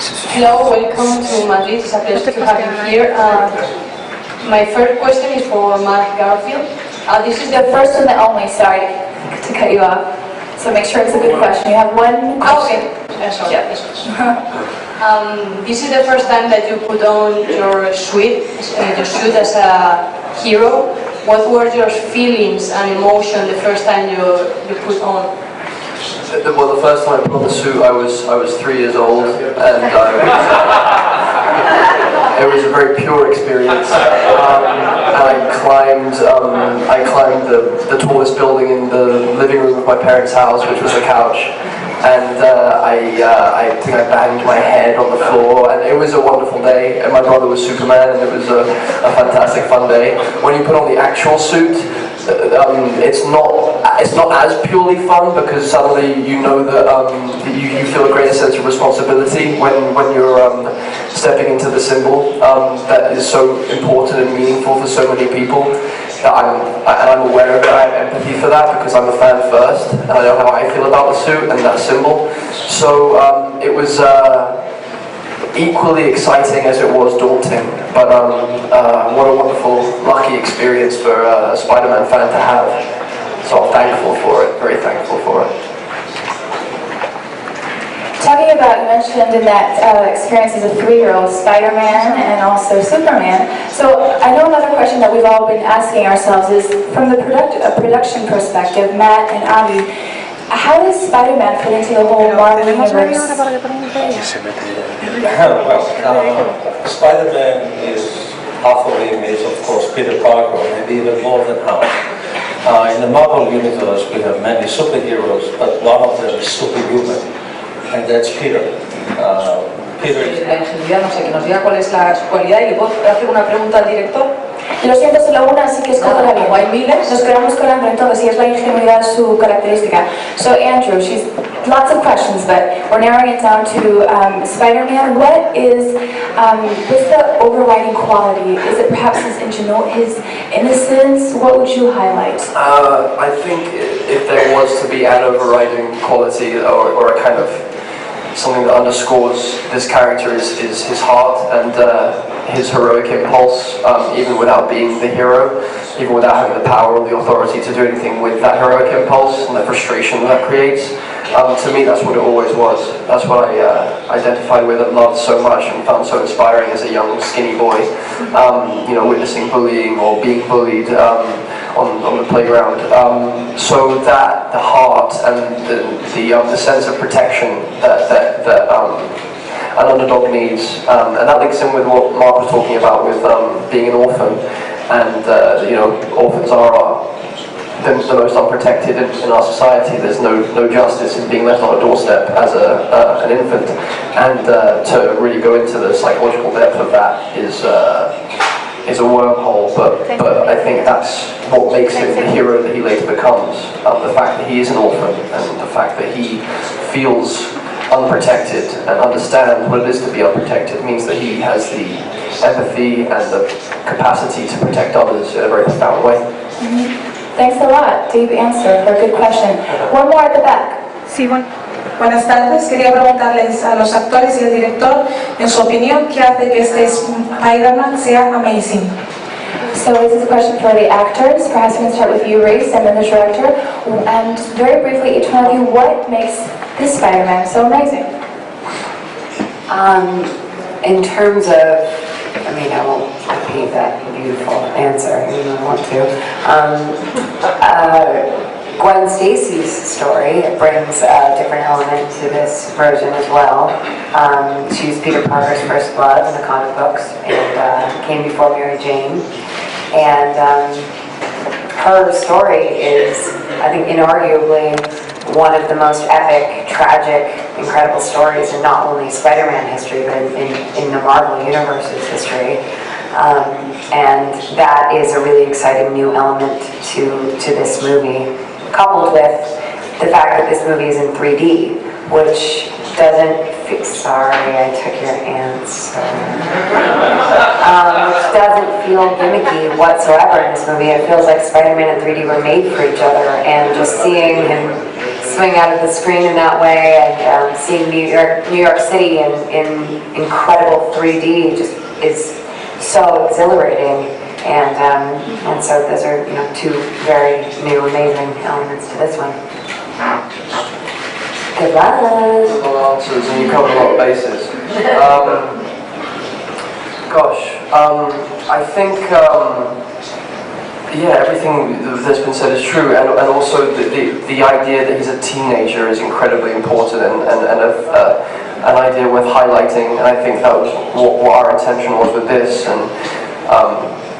Hello, welcome to Madrid. It's a pleasure to have you here. My first question is for Garfield. This is the first and the only, sorry to cut you off. So make sure it's a good question. You have one question. Okay. Sorry. Yeah. This is the first time that you put on your suit as a hero. What were your feelings and emotion the first time you put on? Well, the first time I put on the suit, I was 3 years old, and it was a very pure experience. And I climbed the tallest building in the living room of my parents' house, which was a couch. And I think I banged my head on the floor, and it was a wonderful day. And my brother was Superman, and it was a fantastic fun day. When you put on the actual suit, it's not as purely fun, because suddenly you know that you feel a greater sense of responsibility when you're stepping into the symbol that is so important and meaningful for so many people. I'm aware of it. I have empathy for that, because I'm a fan first, and I know how I feel about the suit and that symbol. So it was equally exciting as it was daunting, but what a wonderful, lucky experience for a Spider-Man fan to have. So I'm thankful for it, very thankful for it. Talking about, you mentioned in that experience as a 3-year-old, Spider-Man and also Superman. So I know another question that we've all been asking ourselves is, from the production perspective, Matt and Avi, how does Spider-Man fit into the whole Marvel universe? Well, Spider-Man is half of him is, of course, Peter Parker, maybe even more than half. In the Marvel universe, we have many superheroes, but one of them is superhuman, and that's Peter. La ingenuidad, no sé, que nos diga cuál es su cualidad, y le puedo hacer una pregunta al director. Lo siento, solo una, así que escógela bien. Hay miles. Nos quedamos con hambre, entonces, si es la ingenuidad su característica. So Andrew, she's lots of questions, but we're narrowing it down to Spider-Man. What's the overriding quality? Is it perhaps his innocence? What would you highlight? I think if there was to be an overriding quality, or a kind of something that underscores this character, is his heart and his heroic impulse, even without being the hero, even without having the power or the authority to do anything with that heroic impulse and the frustration that creates. To me, that's what it always was. That's what I identified with and loved so much and found so inspiring as a young, skinny boy. Witnessing bullying or being bullied on the playground. So that the heart and the sense of protection that an underdog needs, and that links in with what Mark was talking about with being an orphan, and orphans are the most unprotected in our society. There's no justice in being left on a doorstep as an infant, and to really go into the psychological depth of that is a wormhole, but I think that's what makes him the hero that he later becomes. The fact that he is an orphan, and the fact that he feels unprotected and understands what it is to be unprotected, means that he has the empathy and the capacity to protect others in a very profound way. Thanks a lot. Deep answer for a good question. One more at the back. Sí, bueno. Buenas tardes, quería preguntarles a los actores y al director, en su opinión, ¿qué hace que este Spider-Man sea amazing? So this is a question for the actors. Perhaps we can start with you, Reese, and then the director. And very briefly, each one of you, what makes this Spider-Man so amazing? In terms of, I won't repeat that beautiful answer, even though I want to. Gwen Stacy's story brings a different element to this version as well. She's Peter Parker's first love in the comic books, and came before Mary Jane. And her story is, I think, inarguably one of the most epic, tragic, incredible stories in not only Spider-Man history, but in the Marvel Universe's history. And that is a really exciting new element to this movie, coupled with the fact that this movie is in 3D, which doesn't sorry, I took your answer. Which doesn't feel gimmicky whatsoever in this movie. It feels like Spider-Man and 3D were made for each other, and just seeing swing out of the screen in that way, and seeing New York City in incredible 3D just is so exhilarating. And so those are, you know, two very new, amazing elements to this one. Good luck. A lot of answers, and you covered a lot of bases. I think, yeah, everything that's been said is true, and also the idea that he's a teenager is incredibly important, and an idea worth highlighting, and I think that was what our intention was with this, and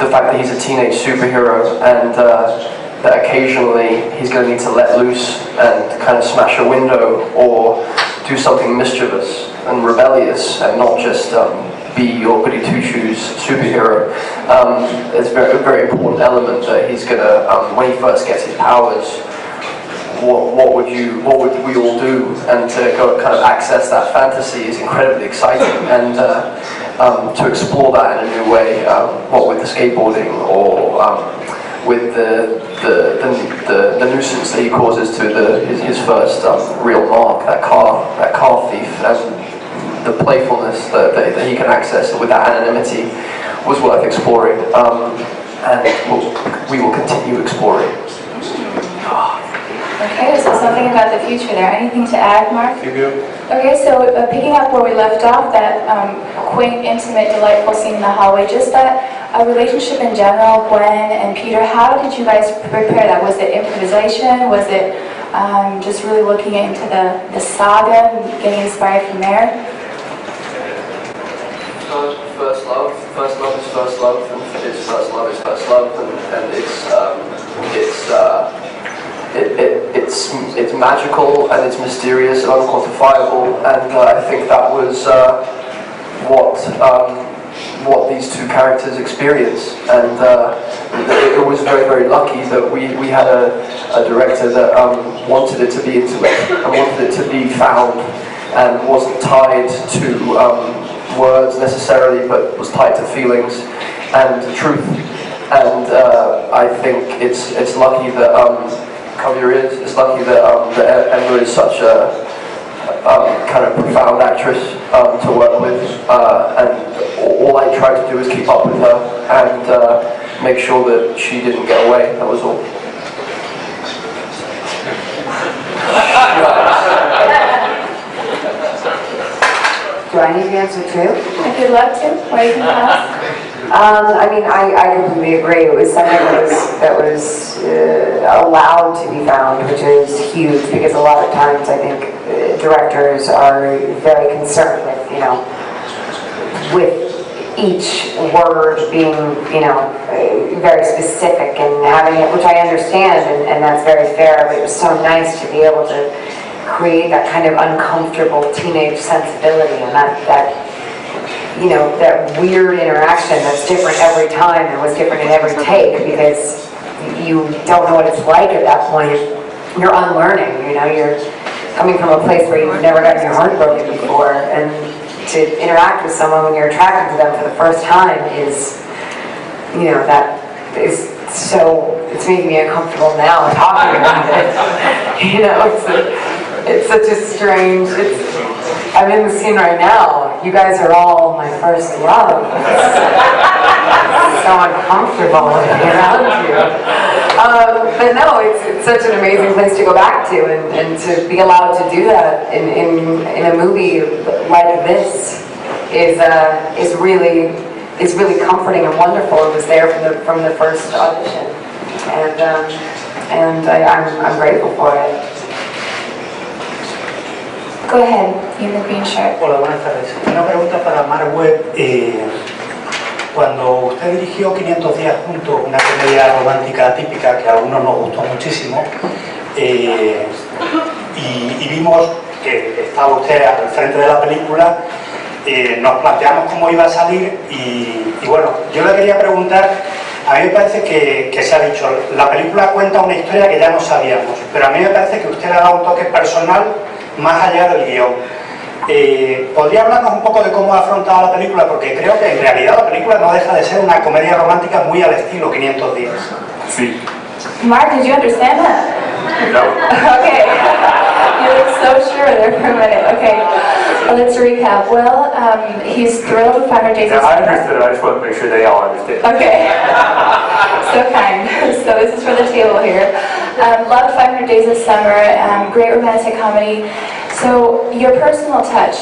the fact that he's a teenage superhero, and that occasionally he's going to need to let loose and kind of smash a window or do something mischievous and rebellious, and not just be your goody two-shoes superhero. It's a very important element that he's going to, when he first gets his powers, what would we all do? And to go kind of access that fantasy is incredibly exciting, and to explore that in a new way, what with the skateboarding or with the nuisance that he causes to his first real mark, that car thief, and the playfulness that he can access with that anonymity was worth exploring, and we will continue exploring. Okay, so something about the future there. Anything to add, Mark? Okay, so picking up where we left off, that quaint, intimate, delightful scene in the hallway, just that relationship in general, Gwen and Peter, how did you guys prepare that? Was it improvisation? Was it just really looking into the saga and getting inspired from there? First love is first love, and it's first love is first love, and it's magical, and it's mysterious and unquantifiable, and I think that was what these two characters experience, and it was very, very lucky that we had a director that wanted it to be intimate and wanted it to be found, and wasn't tied to words necessarily, but was tied to feelings and truth. And I think it's lucky that cover your ears. It's lucky that Emma is such a kind of profound actress to work with, and all I tried to do was keep up with her and make sure that she didn't get away. That was all. Do I need to answer too? If you'd love to, what do you think, Alice? I mean, I completely agree. It was something that was allowed to be found, which is huge, because a lot of times I think directors are very concerned with, you know, with each word being, you know, very specific and having it, which I understand, and that's very fair, but it was so nice to be able to create that kind of uncomfortable teenage sensibility, and that you know, that weird interaction that's different every time and was different in every take, because you don't know what it's like at that point. You're unlearning, you know, you're coming from a place where you've never gotten your heart broken before, and to interact with someone when you're attracted to them for the first time is, you know, that is so, it's making me uncomfortable now talking about it. You know, it's such a strange, I'm in the scene right now. You guys are all my first love. It's so uncomfortable around you. But no, it's such an amazing place to go back to, and to be allowed to do that in a movie like this is really comforting and wonderful. It was there from the first audition, and I'm grateful for it. Go ahead, you the green shirt. Hola, buenas tardes. Una pregunta para Mark Webb. Cuando usted dirigió 500 días juntos, una comedia romántica típica que a algunos nos gustó muchísimo, y vimos que estaba usted al frente de la película, nos planteamos cómo iba a salir y bueno, yo le quería preguntar, a mí me parece que se ha dicho, la película cuenta una historia que ya no sabíamos, pero a mí me parece que usted le ha dado un toque personal más allá del guión. ¿Podría hablarnos un poco de cómo ha afrontado la película? Porque creo que en realidad la película no deja de ser una comedia romántica muy al estilo 500 días. Sí. Mark, did you understand that? No. Okay. You look so sure there for a minute. Okay, let's recap. Well, he's thrilled with 500 Days of I Summer. understood it, I just want to make sure they all understand. Okay. So kind. So this is for the table here. Loved 500 Days of Summer, great romantic comedy. So your personal touch,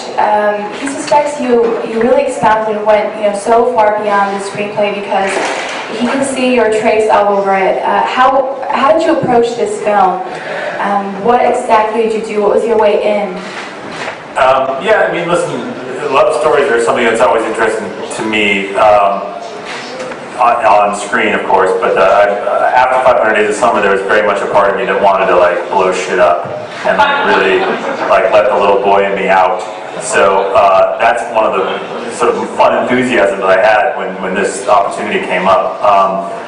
he suspects you really expounded and went so far beyond the screenplay because he can see your trace all over it. How did you approach this film? What exactly did you do? What was your way in? Yeah, I mean, listen, love stories are something that's always interesting to me. On screen, of course, but after 500 Days of Summer, there was very much a part of me that wanted to blow shit up and really let the little boy in me out. So that's one of the sort of fun enthusiasm that I had when this opportunity came up.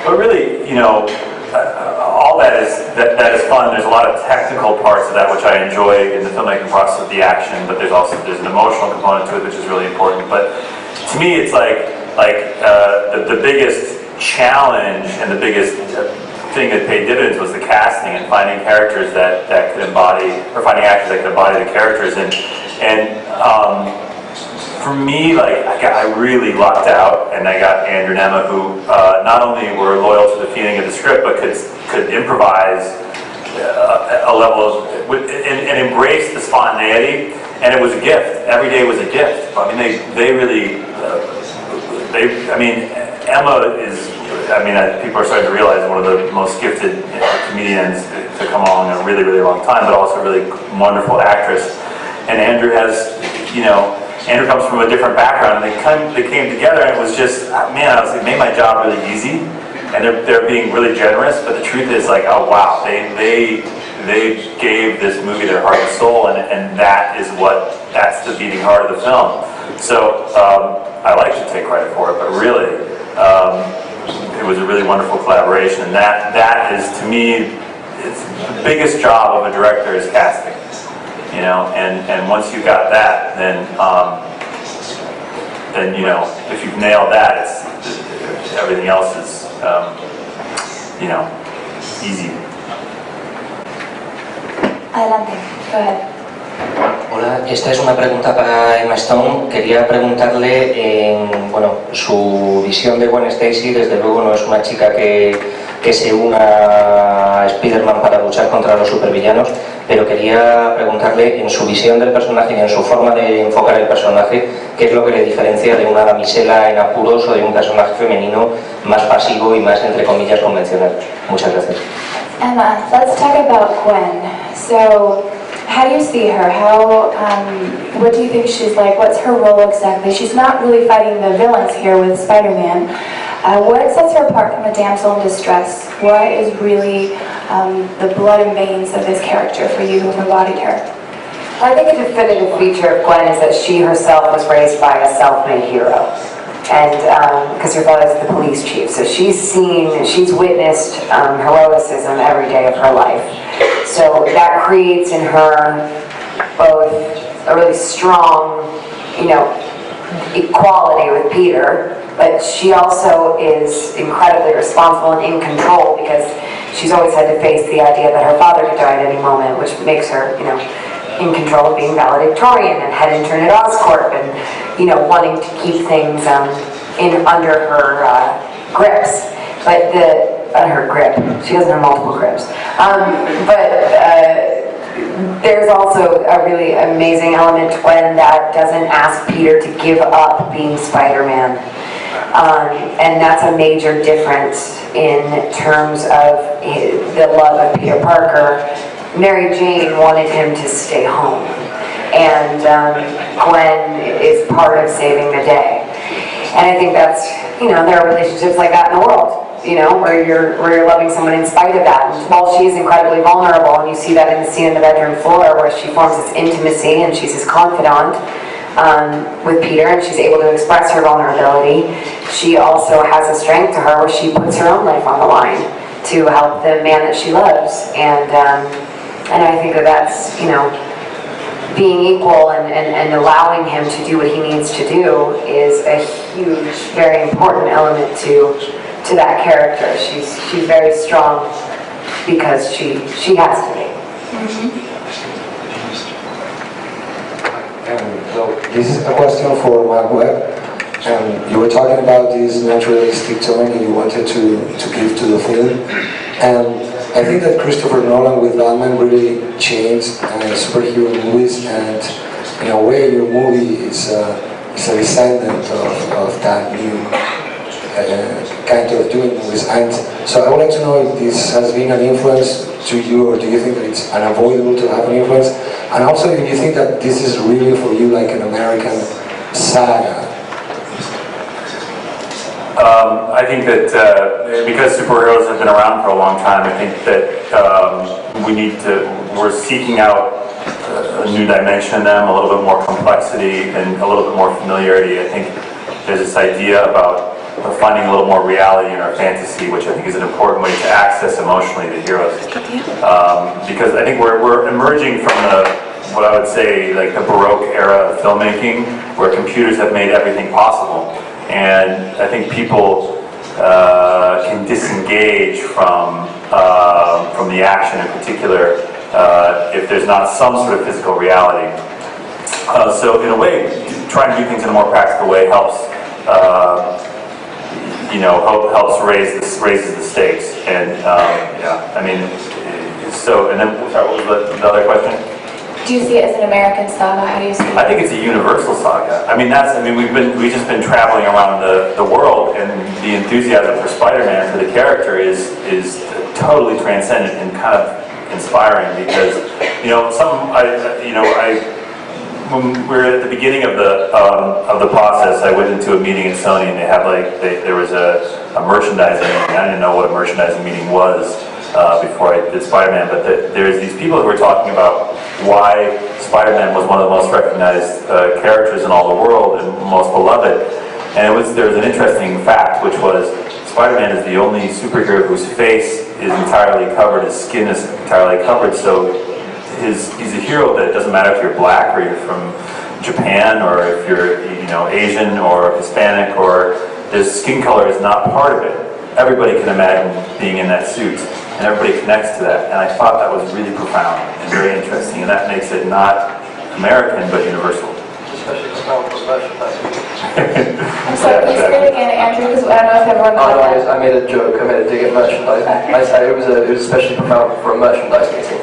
But really, all that is fun. There's a lot of technical parts of that which I enjoy in the filmmaking process of the action, but there's an emotional component to it which is really important. But to me, it's the biggest challenge and the biggest thing that paid dividends was the casting and finding characters that could embody, or finding actors that could embody the characters. And for me, I really lucked out, and I got Andrew and Emma, who not only were loyal to the feeling of the script, but could improvise a level of, and embrace the spontaneity. And it was a gift. Every day was a gift. I mean, they really. Emma is, people are starting to realize one of the most gifted comedians to come along in a really, really long time, but also a really wonderful actress. And Andrew Andrew comes from a different background. They came together, and it was just, it made my job really easy. And they're being really generous, but the truth is, oh wow, they gave this movie their heart and soul, and that's the beating heart of the film. So I like to take credit for it, but really, it was a really wonderful collaboration, and that is, to me, it's the biggest job of a director is casting, and once you got that, then if you've nailed that, everything else is easy. Adelante, go ahead. Hola, esta es una pregunta para Emma Stone. Quería preguntarle su visión de Gwen Stacy. Desde luego no es una chica que se una a Spider-Man para luchar contra los supervillanos, pero quería preguntarle en su visión del personaje y en su forma de enfocar el personaje, qué es lo que le diferencia de una damisela en apuros o de un personaje femenino más pasivo y más, entre comillas, convencional. Muchas gracias. Emma, let's talk about Gwen. So, how do you see her? What do you think she's like? What's her role exactly? She's not really fighting the villains here with Spider-Man. What sets her apart from a damsel in distress? What is really the blood and veins of this character for you who've embodied her? I think a definitive feature of Gwen is that she herself was raised by a self-made hero. And because her father's the police chief, so she's witnessed heroicism every day of her life. So that creates in her both a really strong, equality with Peter, but she also is incredibly responsible and in control because she's always had to face the idea that her father could die at any moment, which makes her, in control of being valedictorian and head intern at Oscorp and, wanting to keep things under her grips. But her grip. She doesn't have multiple grips. There's also a really amazing element to Gwen that doesn't ask Peter to give up being Spider-Man. And that's a major difference in terms of the love of Peter Parker. Mary Jane wanted him to stay home. And Gwen is part of saving the day. And I think that's, there are relationships like that in the world. Where you're loving someone in spite of that. And while she is incredibly vulnerable, and you see that in the scene on the bedroom floor where she forms this intimacy and she's his confidant with Peter and she's able to express her vulnerability, she also has a strength to her where she puts her own life on the line to help the man that she loves. And I think that's, being equal and allowing him to do what he needs to do is a huge, very important element to that character. She's very strong because she has to be. Mm-hmm. This is a question for Mark Webb. You were talking about this naturalistic tone that you wanted to give to the film. And I think that Christopher Nolan with Batman really changed superhero movies, and in a way your movie is a descendant of that new kind of doing movies. And so I would like to know if this has been an influence to you, or do you think that it's unavoidable to have an influence? And also, if you think that this is really for you like an American saga. I think that because superheroes have been around for a long time, I think that we're seeking out a new dimension in them, a little bit more complexity and a little bit more familiarity. I think there's this idea about finding a little more reality in our fantasy, which I think is an important way to access emotionally the heroes. Because I think we're emerging from what I would say like the Baroque era of filmmaking, where computers have made everything possible. And I think people can disengage from the action in particular if there's not some sort of physical reality. So in a way, trying to do things in a more practical way helps raises the stakes. And yeah, I mean, so, and then, sorry, what was the other question? Do you see it as an American saga? How do you see it? I think it's a universal saga. We've just been traveling around the world, and the enthusiasm for Spider-Man, for the character, is totally transcendent and kind of inspiring. Because when we were at the beginning of the process, I went into a meeting at Sony, and there was a merchandising meeting. I didn't know what a merchandising meeting was before I did Spider-Man, but there's these people who were talking about why Spider-Man was one of the most recognized characters in all the world and most beloved. And there was an interesting fact, which was Spider-Man is the only superhero whose face is entirely covered, his skin is entirely covered, so he's a hero that it doesn't matter if you're black or you're from Japan or if you're Asian or Hispanic, or his skin color is not part of it. Everybody can imagine being in that suit, and everybody connects to that. And I thought that was really profound and very interesting, and that makes it not American but universal. Especially the smell of merchandising. I'm sorry, can you say it again, Andrew? Because I don't know if everyone got that. I made a joke. I made a dig at merchandising. I said it was especially profound for a merchandise meeting.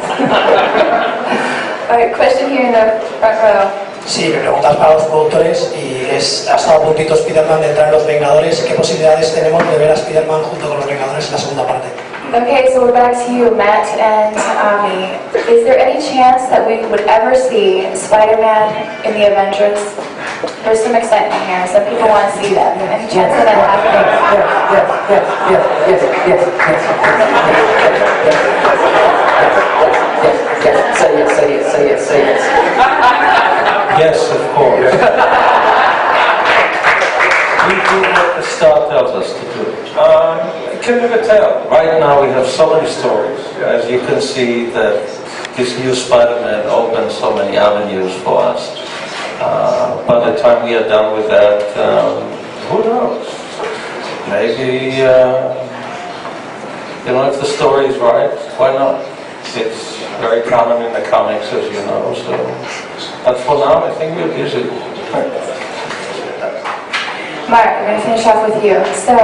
All right, question here in the front row. Sí, mi pregunta es para los productores y ha estado a puntito Spider-Man de entrar en los Vengadores. ¿Qué posibilidades tenemos de ver a Spider-Man junto con los Vengadores en la segunda parte? Okay, so we're back to you, Matt and Ami. Is there any chance that we would ever see Spider-Man in the Avengers? There's some excitement here. Some people want to see that. Any chance of that happening? Yes. Say yes. Yes, of course. We do what the star tells us to do. I can never tell. Right now we have so many stories. As you can see, that this new Spider-Man opens so many avenues for us. By the time we are done with that, who knows? Maybe, if the story is right, why not? It's very common in the comics, as you know, so. But for now, I think we're busy. Mark, we're going to finish off with you. So,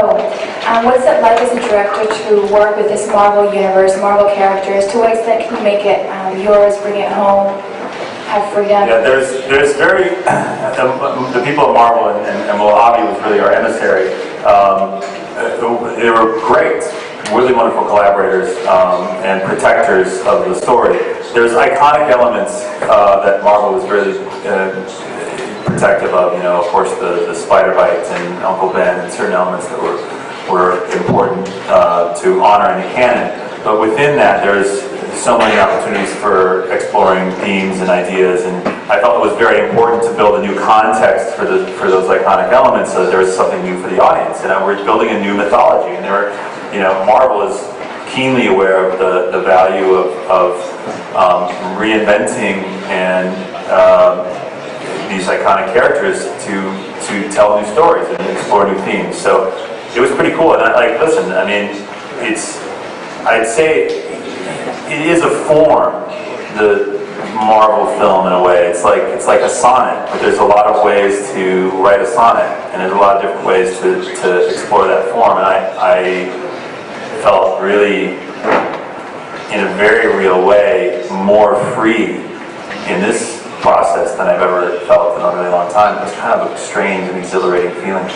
what's it like as a director to work with this Marvel universe, Marvel characters? To what extent can you make it yours, bring it home, have freedom? Yeah, there's very, the people at Marvel, and Avi was really our emissary, they were great, really wonderful collaborators and protectors of the story. There's iconic elements that Marvel was really protective of, of course the spider bites and Uncle Ben and certain elements that were important to honor in the canon. But within that, there's so many opportunities for exploring themes and ideas, and I felt it was very important to build a new context for those iconic elements, so that there was something new for the audience. And we're building a new mythology, and Marvel is keenly aware of the value of reinventing and these iconic characters to tell new stories and explore new themes. So it was pretty cool. And I'd say it is a form. Marvel film in a way. It's like a sonnet, but there's a lot of ways to write a sonnet, and there's a lot of different ways to explore that form. And I felt really, in a very real way, more free in this process than I've ever felt in a really long time. It was kind of a strange and exhilarating feeling.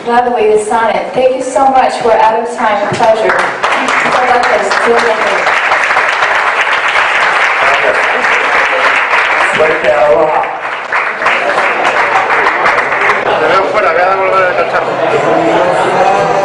Lovely, the sonnet. Thank you so much. We're out of time. A pleasure. Suerte ahora. Te veo fuera, voy a devolver el cacharro.